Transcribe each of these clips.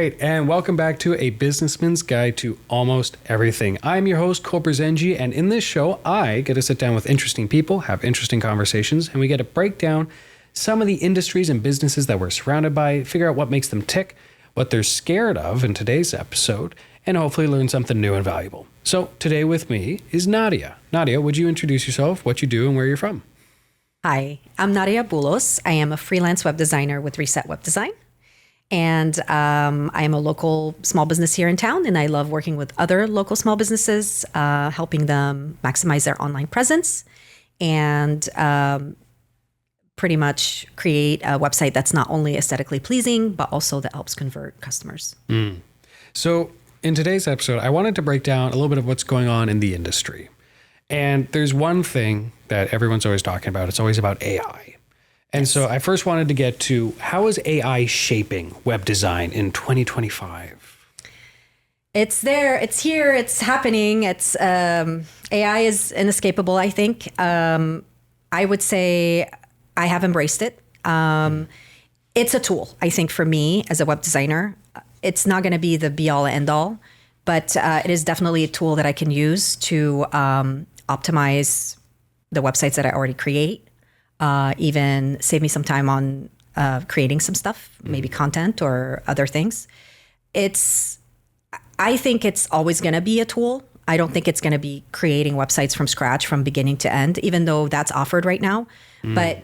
right, and welcome back to A Businessman's Guide to Almost Everything. I'm your host, Kole Berzenji, and in this show, I get to sit down with interesting people, have interesting conversations, and we get to break down some of the industries and businesses that we're surrounded by, figure out what makes them tick, what they're scared of in today's episode, and hopefully learn something new and valuable. So today with me is Nadia. Nadia, would you introduce yourself, what you do, and where you're from? Hi, I'm Nadia Boulos. I am a freelance web designer with Reset Web Design. And I am a local small business here in town, and I love working with other local small businesses, helping them maximize their online presence and pretty much create a website that's not only aesthetically pleasing, but also that helps convert customers. So in today's episode, I wanted to break down a little bit of what's going on in the industry. And there's one thing that everyone's always talking about. It's always about AI. And so I first wanted to get to, how is AI shaping web design in 2025? It's there, it's here, it's happening. It's AI is inescapable, I think. I would say I have embraced it. It's a tool, I think, for me as a web designer. It's not going to be the be all end all, but it is definitely a tool that I can use to optimize the websites that I already create. Even save me some time on creating some stuff, maybe content or other things. I think it's always going to be a tool. I don't think it's going to be creating websites from scratch from beginning to end, even though that's offered right now. But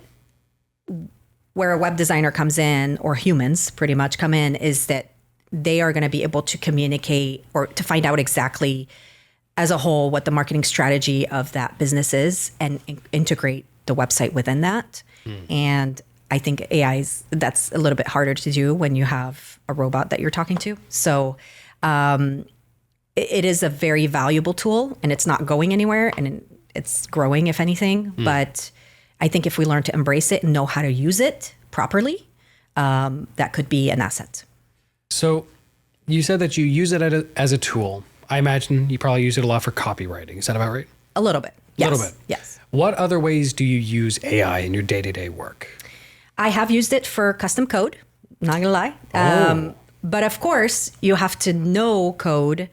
where a web designer comes in, or humans pretty much come in, is that they are going to be able to communicate or to find out exactly as a whole what the marketing strategy of that business is and integrate the website within that. And I think that's a little bit harder to do when you have a robot that you're talking to. So it is a very valuable tool, and it's not going anywhere, and it's growing, if anything. But I think if we learn to embrace it and know how to use it properly, that could be an asset. So you said that you use it as a tool. I imagine you probably use it a lot for copywriting. Is that about right? A little bit. Yes. A little bit. Yes. What other ways do you use AI in your day-to-day work? I have used it for custom code, not gonna lie. But of course, you have to know code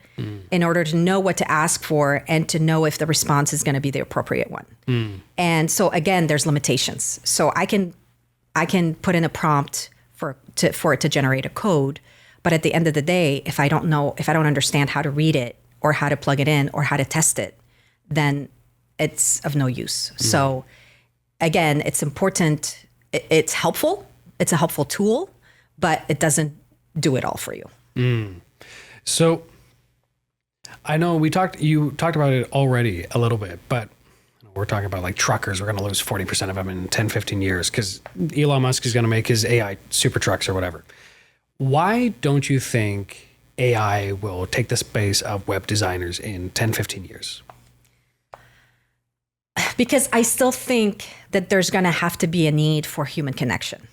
in order to know what to ask for and to know if the response is going to be the appropriate one. And so again, there's limitations. So I can put in a prompt for it to generate a code, but at the end of the day, if I don't understand how to read it or how to plug it in or how to test it, then it's of no use. So again, it's important. It's helpful. It's a helpful tool, but it doesn't do it all for you. So I know you talked about it already a little bit, but we're talking about like truckers. We're going to lose 40% of them in 10, 15 years because Elon Musk is going to make his AI super trucks or whatever. Why don't you think AI will take the space of web designers in 10, 15 years? Because I still think that there's going to have to be a need for human connection.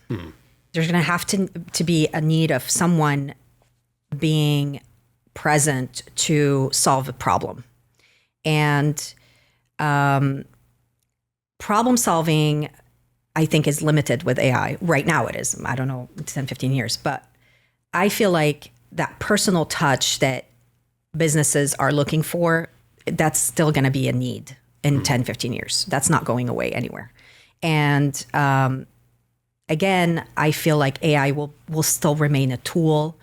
There's going to have to be a need of someone being present to solve a problem. And problem solving, I think, is limited with AI. Right now it is. I don't know, 10, 15 years. But I feel like that personal touch that businesses are looking for, that's still going to be a need in 10, 15 years. That's not going away anywhere. And again, I feel like AI will still remain a tool,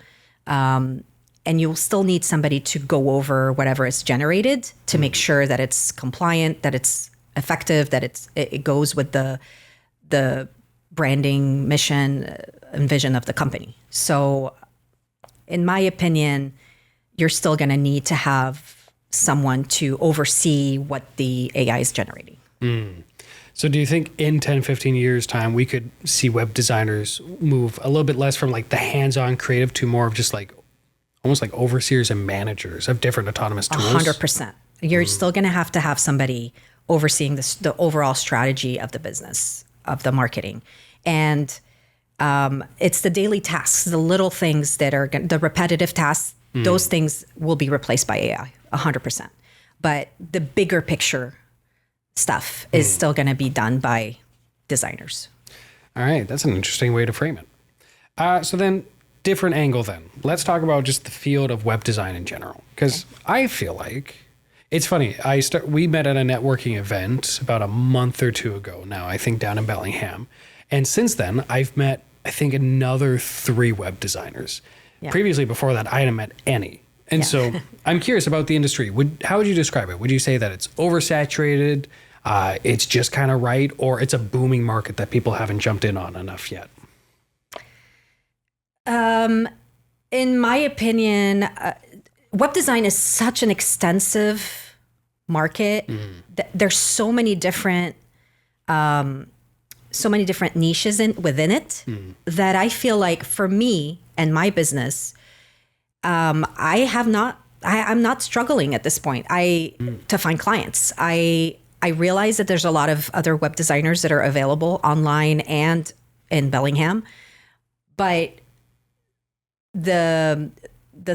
and you'll still need somebody to go over whatever is generated to make sure that it's compliant, that it's effective, that it goes with the branding, mission, and vision of the company. So in my opinion, you're still going to need to have someone to oversee what the AI is generating. So do you think in 10, 15 years time, we could see web designers move a little bit less from like the hands-on creative to more of just like almost like overseers and managers of different autonomous tools? 100%. You're still going to have somebody overseeing the overall strategy of the business, of the marketing. And it's the daily tasks, the little things that are the repetitive tasks, those things will be replaced by AI, 100%. But the bigger picture stuff is still going to be done by designers. All right. That's an interesting way to frame it. So then different angle then. Let's talk about just the field of web design in general. Because I feel like it's funny. We met at a networking event about a month or two ago now, I think down in Bellingham. And since then, I've met, I think, another 3 web designers. Yeah. Previously, before that, I hadn't met any. And so I'm curious about the industry. How would you describe it? Would you say that it's oversaturated, it's just kind of right, or it's a booming market that people haven't jumped in on enough yet? In my opinion, web design is such an extensive market. There's so many different niches within it that I feel like for me and my business, I'm not struggling at this point. To find clients. I realize that there's a lot of other web designers that are available online and in Bellingham, but the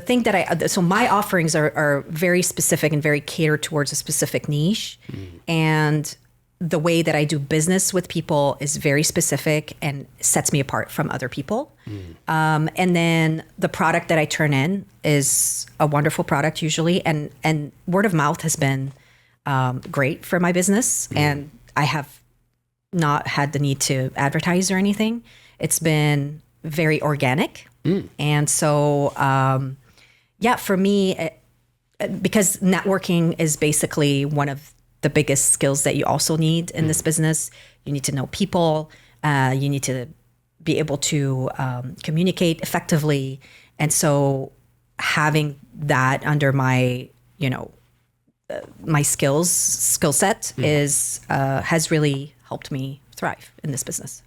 thing that so my offerings are very specific and very catered towards a specific niche, and the way that I do business with people is very specific and sets me apart from other people. And then the product that I turn in is a wonderful product usually, and word of mouth has been great for my business, and I have not had the need to advertise or anything. It's been very organic. And so, for me, because networking is basically one of the biggest skills that you also need in this business. You need to know people. You need to be able to communicate effectively. And so having that under my, my skill set has really helped me thrive in this business.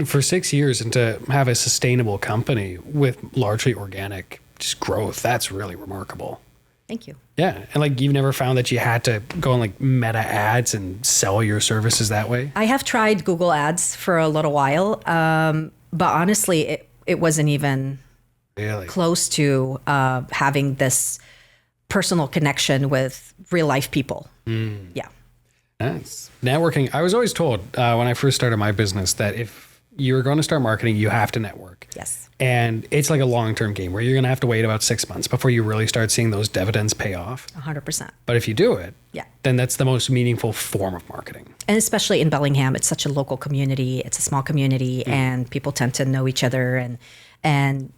For 6 years, and to have a sustainable company with largely organic just growth, that's really remarkable. Thank you. Yeah. And you've never found that you had to go on meta ads and sell your services that way? I have tried Google ads for a little while. But honestly, it wasn't even really close to having this personal connection with real life people. Yeah. That's networking. I was always told when I first started my business that if you're going to start marketing, you have to network. Yes. And it's like a long-term game where you're going to have to wait about 6 months before you really start seeing those dividends pay off. 100%. But if you do it, then that's the most meaningful form of marketing. And especially in Bellingham, it's such a local community. It's a small community, and people tend to know each other, and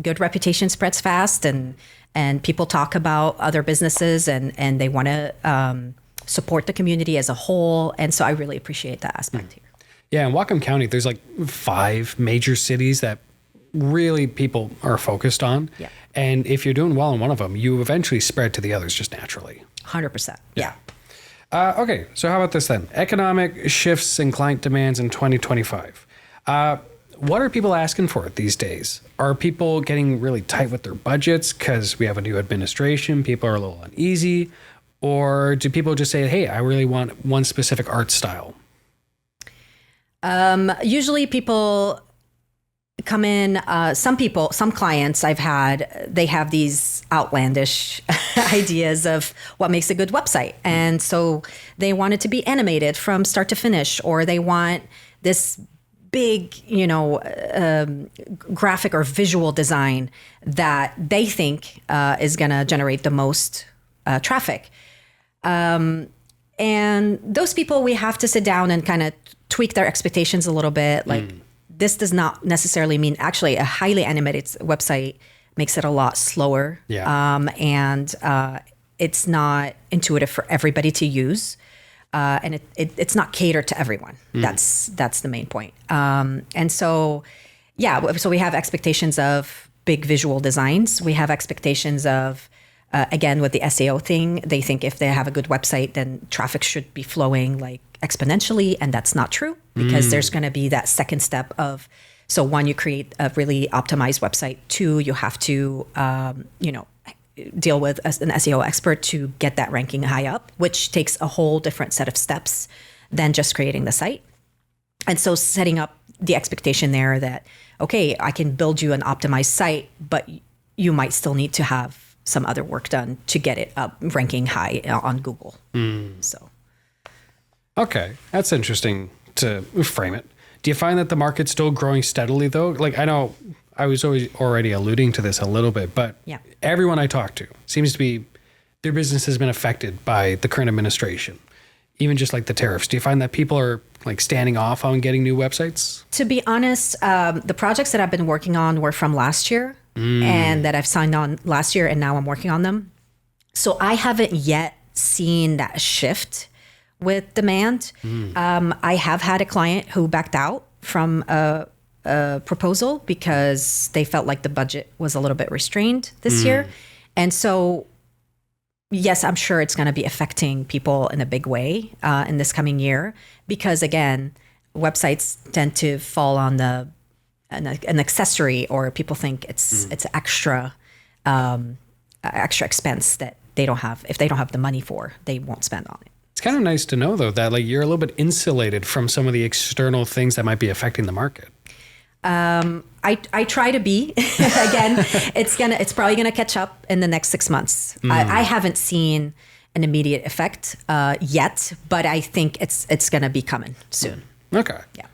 good reputation spreads fast, and people talk about other businesses, and they want to support the community as a whole. And so I really appreciate that aspect here. Yeah, in Whatcom County, there's 5 major cities that really people are focused on. Yeah. And if you're doing well in one of them, you eventually spread to the others just naturally. 100%. Yeah. Okay, so how about this then? Economic shifts in client demands in 2025. What are people asking for these days? Are people getting really tight with their budgets because we have a new administration, people are a little uneasy? Or do people just say, hey, I really want one specific art style? Usually people come in, some clients I've had, they have these outlandish ideas of what makes a good website. And so they want it to be animated from start to finish, or they want this big, graphic or visual design that they think is going to generate the most traffic. And those people, we have to sit down and kind of tweak their expectations a little bit. This does not necessarily mean actually a highly animated website makes it a lot slower. Yeah. And it's not intuitive for everybody to use. And it's not catered to everyone. That's the main point. And so we have expectations of big visual designs. We have expectations of, again, with the SEO thing, they think if they have a good website, then traffic should be flowing exponentially. And that's not true, because there's going to be that second step of, so one, you create a really optimized website. 2, you have to, deal with an SEO expert to get that ranking high up, which takes a whole different set of steps than just creating the site. And so setting up the expectation there that, okay, I can build you an optimized site, but you might still need to have some other work done to get it up ranking high on Google. So. Okay, that's interesting to frame it. Do you find that the market's still growing steadily though? I know I was always already alluding to this a little bit, but Yeah. everyone I talk to seems to be their business has been affected by the current administration, even just like the tariffs. Do you find that people are like standing off on getting new websites? To be honest, the projects that I've been working on were from last year and that I've signed on last year, and now I'm working on them. So I haven't yet seen that shift with demand. I have had a client who backed out from a proposal because they felt like the budget was a little bit restrained this year. And so, yes, I'm sure it's going to be affecting people in a big way in this coming year because, again, websites tend to fall on an accessory, or people think it's extra expense that they don't have. If they don't have the money for, they won't spend on it. It's kind of nice to know, though, that like you're a little bit insulated from some of the external things that might be affecting the market. I try to be. Again, it's probably gonna catch up in the next 6 months. I haven't seen an immediate effect yet, but I think it's gonna be coming soon. Okay. Yeah.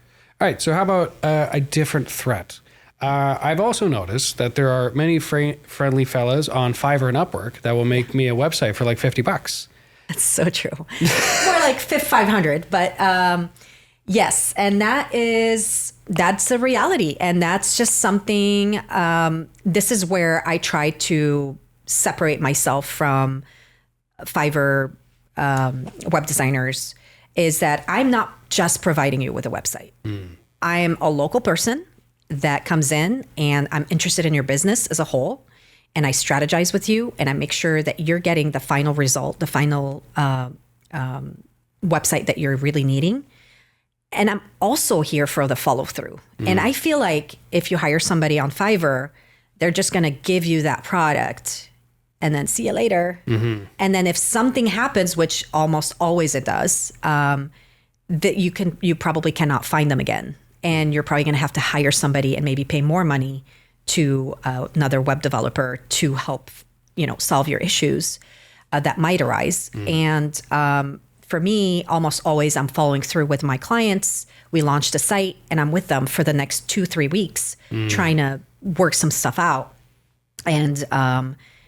All right. So how about a different threat? I've also noticed that there are many friendly fellas on Fiverr and Upwork that will make me a website for like $50. That's so true. More like 500, but yes, and that's a reality, and that's just something. This is where I try to separate myself from Fiverr web designers. Is that I'm not just providing you with a website. I am a local person that comes in, and I'm interested in your business as a whole. And I strategize with you, and I make sure that you're getting the final result, the final website that you're really needing. And I'm also here for the follow through. And I feel like if you hire somebody on Fiverr, they're just going to give you that product and then see you later. And then if something happens, which almost always it does, that you probably cannot find them again. And you're probably going to have to hire somebody and maybe pay more money to another web developer to help, solve your issues that might arise. And for me, almost always I'm following through with my clients. We launched a site and I'm with them for the next 2-3 weeks, trying to work some stuff out and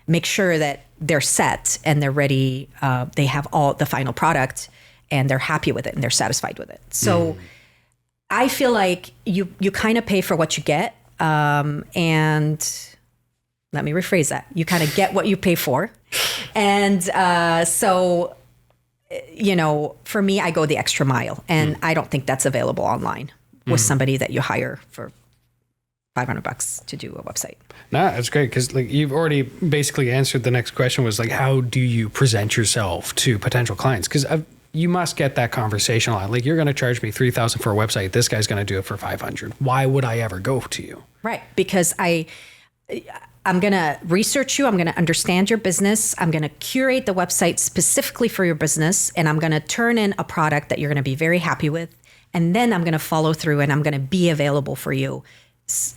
make sure that they're set and they're ready. They have all the final product and they're happy with it and they're satisfied with it. So I feel like you kind of pay for what you get. And let me rephrase that. You kind of get what you pay for. And so, for me, I go the extra mile. And I don't think that's available online with somebody that you hire for $500 to do a website. Nah, that's great because like you've already basically answered the next question was like, how do you present yourself to potential clients? Because you must get that conversation a lot. Like, you're going to charge me $3,000 for a website. This guy's going to do it for $500. Why would I ever go to you? Right. Because I'm going to research you. I'm going to understand your business. I'm going to curate the website specifically for your business. And I'm going to turn in a product that you're going to be very happy with. And then I'm going to follow through and I'm going to be available for you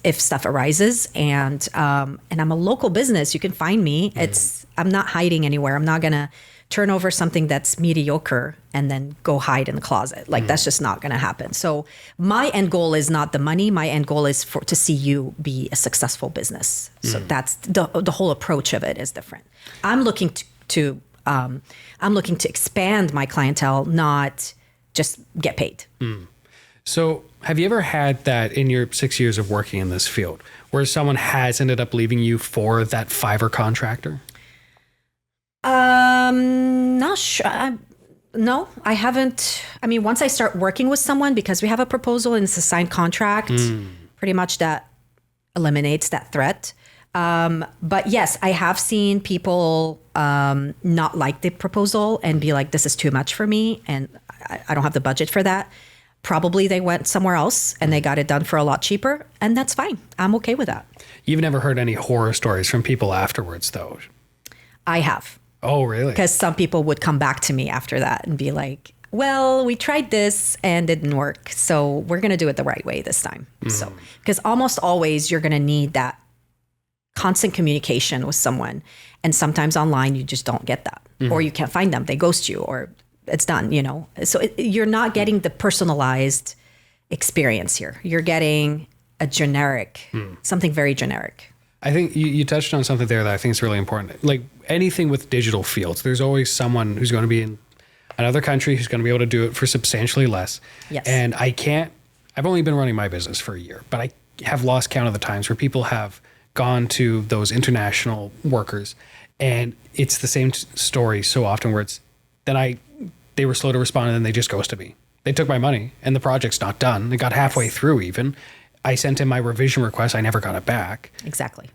if stuff arises. And I'm a local business. You can find me. I'm not hiding anywhere. I'm not going to turn over something that's mediocre and then go hide in the closet. Like that's just not going to happen. So my end goal is not the money. My end goal is to see you be a successful business. So that's the whole approach of it is different. I'm looking to expand my clientele, not just get paid. So have you ever had that in your 6 years of working in this field where someone has ended up leaving you for that Fiverr contractor? Not sure. No, I haven't. I mean, once I start working with someone, because we have a proposal and it's a signed contract, pretty much that eliminates that threat. But yes, I have seen people not like the proposal and be like, this is too much for me and I don't have the budget for that. Probably they went somewhere else and they got it done for a lot cheaper, and that's fine. I'm okay with that. You've never heard any horror stories from people afterwards, though? I have. Oh, really? Because some people would come back to me after that and be like, well, we tried this and it didn't work, so we're going to do it the right way this time. So, because almost always you're going to need that constant communication with someone. And sometimes online, you just don't get that. Or you can't find them. They ghost you or it's done, So you're not getting the personalized experience here. You're getting a generic, something very generic. I think you touched on something there that I think is really important. Like anything with digital fields, there's always someone who's going to be in another country who's going to be able to do it for substantially less. Yes. And I've only been running my business for a year, but I have lost count of the times where people have gone to those international workers, and it's the same story so often where they were slow to respond and then they just ghosted me. They took my money and the project's not done. It got halfway through even. I sent in my revision request. I never got it back. Exactly.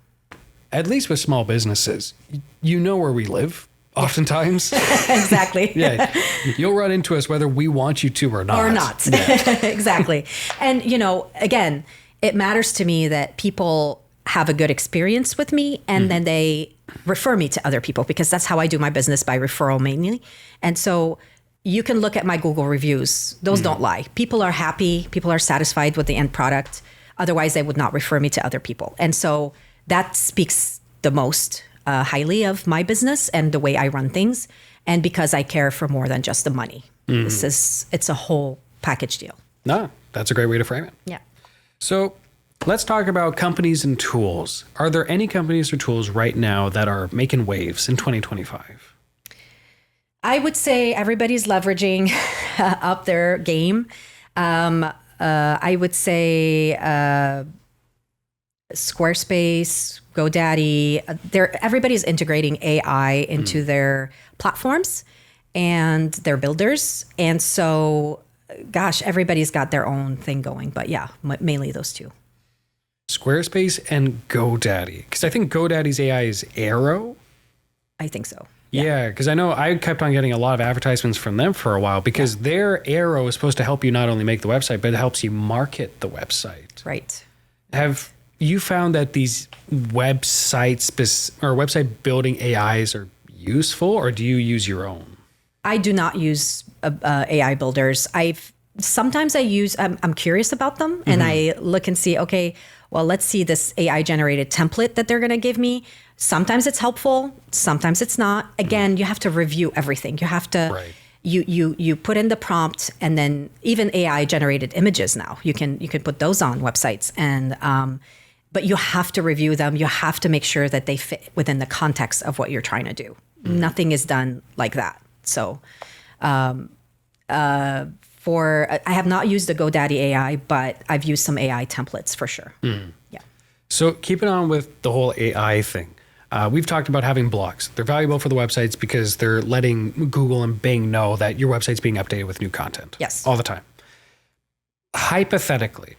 At least with small businesses, you know where we live oftentimes. Exactly. Yeah. You'll run into us whether we want you to or not. Or not. Yeah. Exactly. And, again, it matters to me that people have a good experience with me and then they refer me to other people, because that's how I do my business, by referral mainly. And so you can look at my Google reviews. Those don't lie. People are happy. People are satisfied with the end product. Otherwise, they would not refer me to other people. And so that speaks the most highly of my business and the way I run things. And because I care for more than just the money. It's a whole package deal. No, that's a great way to frame it. Yeah. So let's talk about companies and tools. Are there any companies or tools right now that are making waves in 2025? I would say everybody's leveraging up their game. I would say Squarespace, GoDaddy, everybody's integrating AI into their platforms and their builders. And so, gosh, everybody's got their own thing going. But yeah, mainly those two. Squarespace and GoDaddy. Because I think GoDaddy's AI is Arrow. I think so. Yeah, because I know I kept on getting a lot of advertisements from them for a while, because their Arrow is supposed to help you not only make the website, but it helps you market the website. Right. Have you found that these website building AIs are useful, or do you use your own? I do not use AI builders. Sometimes I use, I'm curious about them and I look and see, okay, well, let's see this AI generated template that they're going to give me. Sometimes it's helpful. Sometimes it's not. Again, you have to review everything. You have to, you put in the prompt, and then even AI generated images now, you can put those on websites, and, but you have to review them. You have to make sure that they fit within the context of what you're trying to do. Nothing is done like that. So, I have not used the GoDaddy AI, but I've used some AI templates for sure. Yeah. So keeping on with the whole AI thing, we've talked about having blogs. They're valuable for the websites because they're letting Google and Bing know that your website's being updated with new content. Yes. All the time. Hypothetically,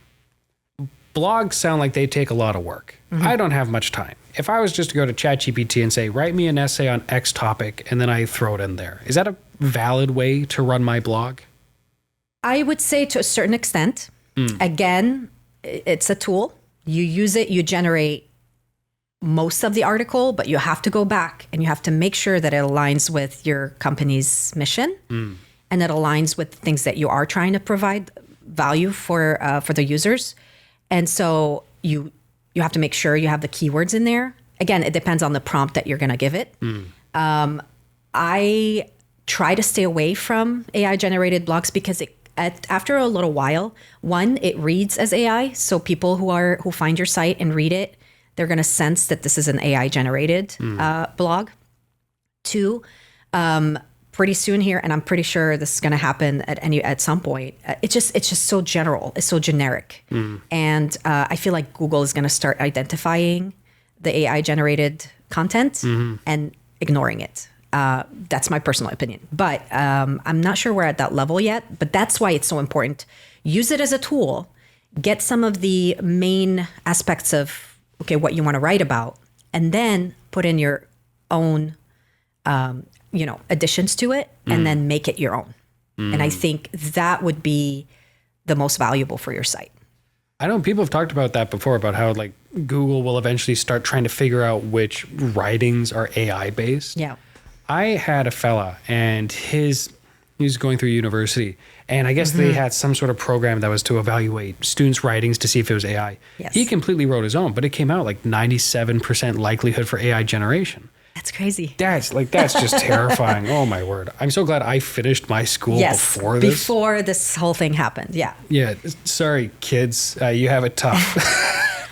blogs sound like they take a lot of work. I don't have much time. If I was just to go to ChatGPT and say, write me an essay on X topic, and then I throw it in there, is that a valid way to run my blog? I would say to a certain extent. Again, it's a tool. You use it, you generate most of the article, but you have to go back and you have to make sure that it aligns with your company's mission and it aligns with things that you are trying to provide value for the users. And so you have to make sure you have the keywords in there. Again, it depends on the prompt that you're going to give it. I try to stay away from AI generated blogs because after a little while, one, it reads as AI. So people who find your site and read it, they're going to sense that this is an AI generated blog. Two, pretty soon here, and I'm pretty sure this is going to happen at some point. It's just so general. It's so generic, and I feel like Google is going to start identifying the AI generated content and ignoring it. That's my personal opinion, but I'm not sure we're at that level yet. But that's why it's so important. Use it as a tool. Get some of the main aspects of what you want to write about, and then put in your own, additions to it, and then make it your own. And I think that would be the most valuable for your site. I know people have talked about that before, about how like Google will eventually start trying to figure out which writings are AI based. Yeah. I had a fella, and he was going through university, and I guess they had some sort of program that was to evaluate students' writings to see if it was AI. Yes. He completely wrote his own, but it came out like 97% likelihood for AI generation. That's crazy. That's just terrifying. Oh my word. I'm so glad I finished my school before this. Before this whole thing happened. Yeah. Yeah. Sorry, kids. You have it tough.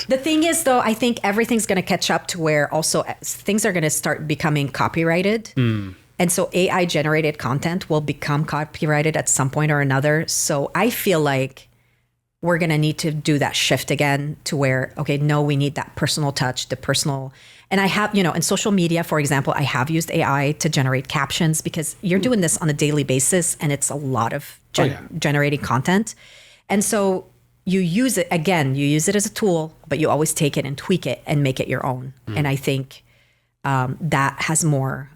The thing is, though, I think everything's going to catch up to where also things are going to start becoming copyrighted. And so AI generated content will become copyrighted at some point or another. So I feel like we're going to need to do that shift again to where, okay, no, we need that personal touch, the personal. And I have, in social media, for example, I have used AI to generate captions because you're doing this on a daily basis and it's a lot of generating content. And so you use it as a tool, but you always take it and tweak it and make it your own. And I think that has more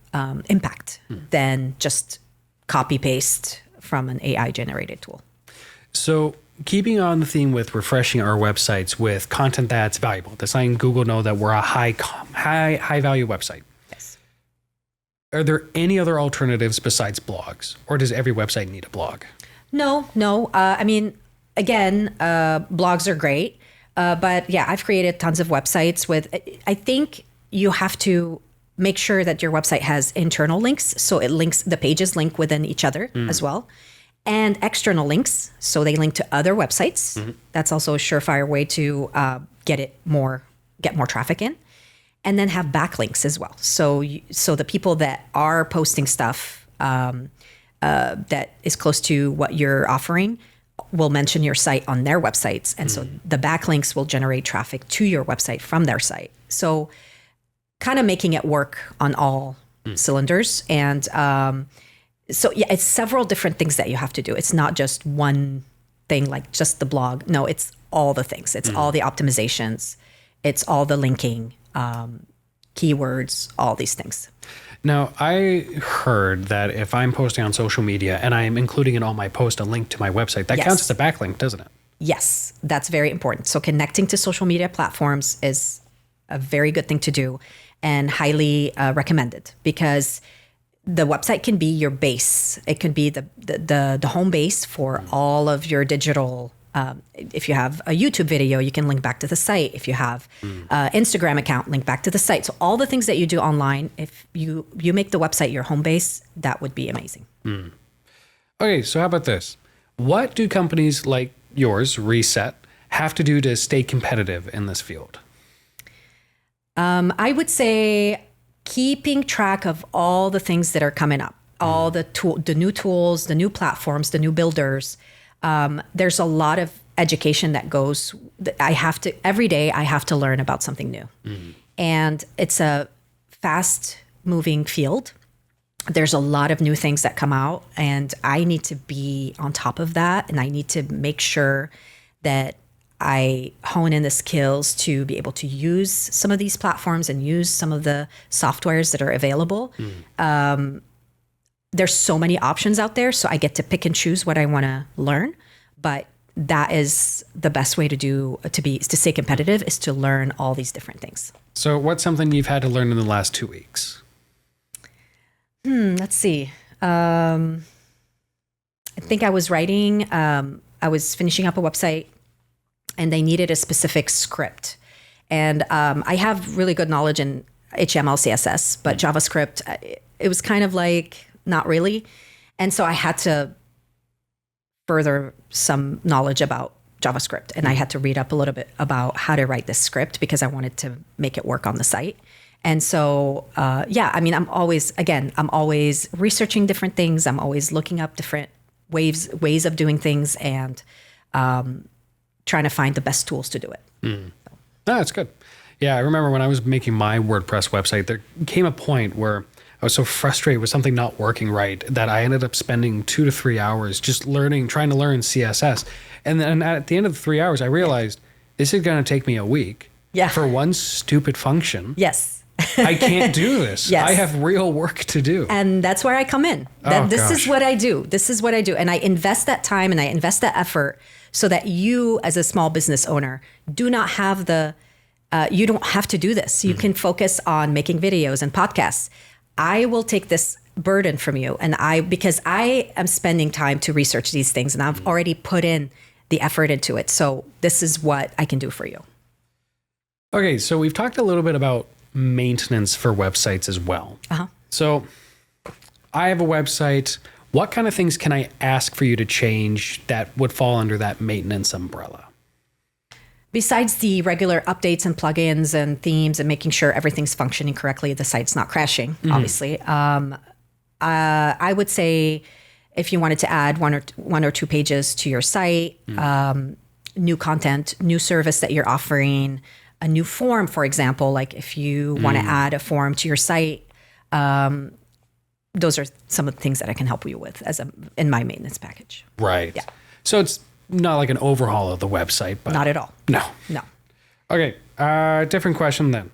impact than just copy paste from an AI generated tool. So keeping on the theme with refreshing our websites with content that's valuable, that's letting Google know that we're a high value website. Yes. Are there any other alternatives besides blogs, or does every website need a blog? No. I mean, again, blogs are great, but yeah, I've created tons of websites I think you have to make sure that your website has internal links. So the pages link within each other as well. And external links. So they link to other websites. That's also a surefire way to get more traffic in. And then have backlinks as well. So the people that are posting stuff that is close to what you're offering will mention your site on their websites. And so the backlinks will generate traffic to your website from their site. So kind of making it work on all cylinders. And so yeah, it's several different things that you have to do. It's not just one thing like just the blog. No, it's all the things. It's all the optimizations. It's all the linking, keywords, all these things. Now, I heard that if I'm posting on social media and I'm including in all my posts a link to my website, that counts as a backlink, doesn't it? Yes, that's very important. So connecting to social media platforms is a very good thing to do and highly recommended because the website can be your base. It could be the home base for all of your digital. If you have a YouTube video, you can link back to the site. If you have Instagram account, link back to the site. So all the things that you do online, if you make the website your home base, that would be amazing. Okay, so how about this? What do companies like yours, Reset, have to do to stay competitive in this field? I would say keeping track of all the things that are coming up, all the new tools, the new platforms, the new builders. There's a lot of education that goes. Every day I have to learn about something new, and it's a fast-moving field. There's a lot of new things that come out, and I need to be on top of that, and I need to make sure that I hone in the skills to be able to use some of these platforms and use some of the softwares that are available. There's so many options out there, so I get to pick and choose what I want to learn. But that is the best way to stay competitive is to learn all these different things. So what's something you've had to learn in the last 2 weeks? Let's see. I think I was writing, I was finishing up a website and they needed a specific script. And I have really good knowledge in HTML, CSS, but JavaScript, it was kind of like not really. And so I had to further some knowledge about JavaScript. And I had to read up a little bit about how to write this script because I wanted to make it work on the site. And so, I'm always researching different things. I'm always looking up different ways of doing things and trying to find the best tools to do it. Oh, that's good. Yeah, I remember when I was making my WordPress website, there came a point where I was so frustrated with something not working right that I ended up spending 2 to 3 hours just trying to learn CSS. And then at the end of the 3 hours, I realized this is going to take me a week for one stupid function. Yes. I can't do this. Yes. I have real work to do. And that's where I come in. This is what I do. This is what I do. And I invest that time and I invest that effort so that you as a small business owner do not have you don't have to do this. You can focus on making videos and podcasts. I will take this burden from you because I am spending time to research these things and I've already put in the effort into it. So this is what I can do for you. Okay, so we've talked a little bit about maintenance for websites as well. Uh-huh. So I have a website. What kind of things can I ask for you to change that would fall under that maintenance umbrella? Besides the regular updates and plugins and themes and making sure everything's functioning correctly, the site's not crashing, obviously. I would say if you wanted to add one or two pages to your site, new content, new service that you're offering, a new form, for example, like if you want to add a form to your site, those are some of the things that I can help you with in my maintenance package. Right. Yeah. So it's not like an overhaul of the website, but Not at all. no. Okay. Different question then.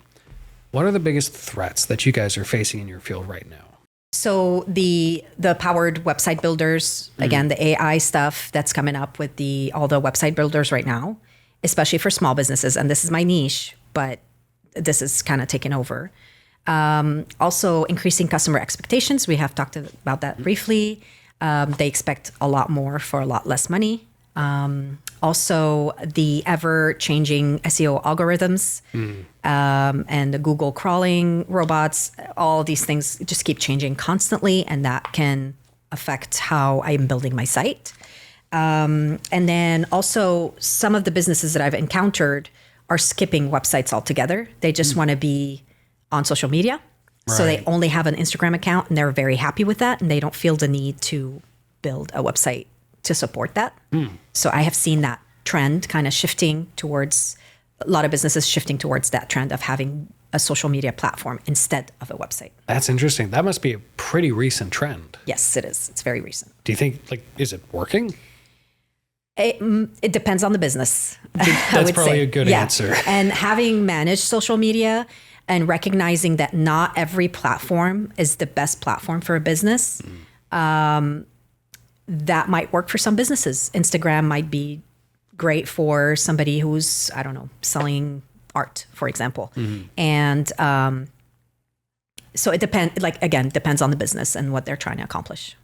What are the biggest threats that you guys are facing in your field right now? So the powered website builders, again, the AI stuff that's coming up with all the website builders right now, especially for small businesses. And this is my niche, but this is kind of taking over. Also increasing customer expectations. We have talked about that briefly. They expect a lot more for a lot less money. Also the ever-changing SEO algorithms and the Google crawling robots, all these things just keep changing constantly, and that can affect how I'm building my site. And then also some of the businesses that I've encountered are skipping websites altogether. They just want to be on social media. Right. So they only have an Instagram account and they're very happy with that, and they don't feel the need to build a website to support that. So I have seen that trend kind of shifting towards a lot of businesses shifting towards that trend of having a social media platform instead of a website. That's interesting. That must be a pretty recent trend. Yes, it is. It's very recent. Do you think, is it working? It depends on the business. That's probably a good answer. And having managed social media and recognizing that not every platform is the best platform for a business, that might work for some businesses. Instagram might be great for somebody who's, I don't know, selling art, for example. And so it depends on the business and what they're trying to accomplish.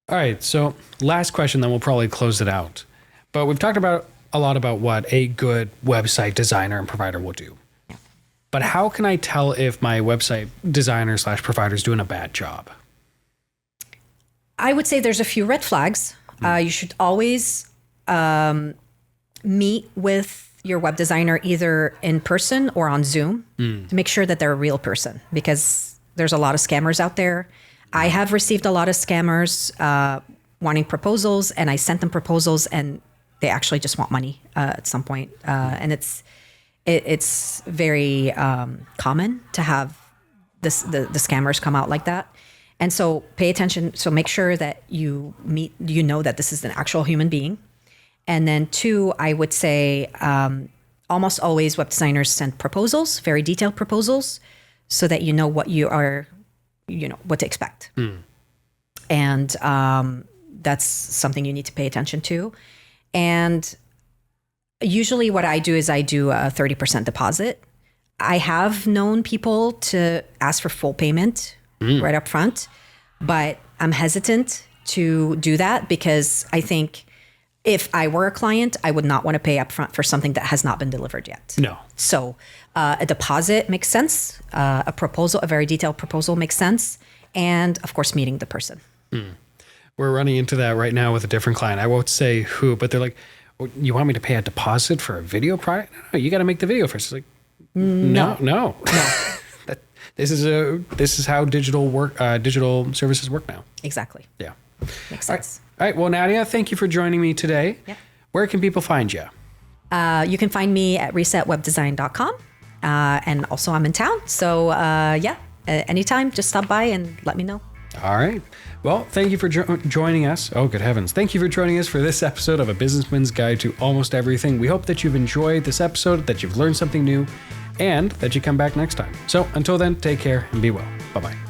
All right. So last question, then we'll probably close it out. But we've talked about a lot about what a good website designer and provider will do. Yeah. But how can I tell if my website designer / provider is doing a bad job? I would say there's a few red flags. You should always meet with your web designer either in person or on Zoom to make sure that they're a real person, because there's a lot of scammers out there. I have received a lot of scammers wanting proposals, and I sent them proposals and they actually just want money at some point. And it's very common to have the scammers come out like that. And so pay attention. So make sure that you know that this is an actual human being. And then 2, I would say almost always web designers send proposals, very detailed proposals, so that you know what what to expect. And that's something you need to pay attention to. And usually what I do is I do a 30% deposit. I have known people to ask for full payment right up front, but I'm hesitant to do that because I think if I were a client, I would not want to pay up front for something that has not been delivered yet. No. So a deposit makes sense. A proposal, a very detailed proposal makes sense. And of course, meeting the person. We're running into that right now with a different client. I won't say who, but they're like, you want me to pay a deposit for a video product? No, you got to make the video first. It's like, no. This is how digital services work now. Exactly. Yeah. Makes sense. All right. Well, Nadia, thank you for joining me today. Yeah. Where can people find you? You can find me at resetwebdesign.com. And also I'm in town. So anytime, just stop by and let me know. All right. Well, thank you for joining us. Oh, good heavens. Thank you for joining us for this episode of A Businessman's Guide to Almost Everything. We hope that you've enjoyed this episode, that you've learned something new, and that you come back next time. So until then, take care and be well. Bye-bye.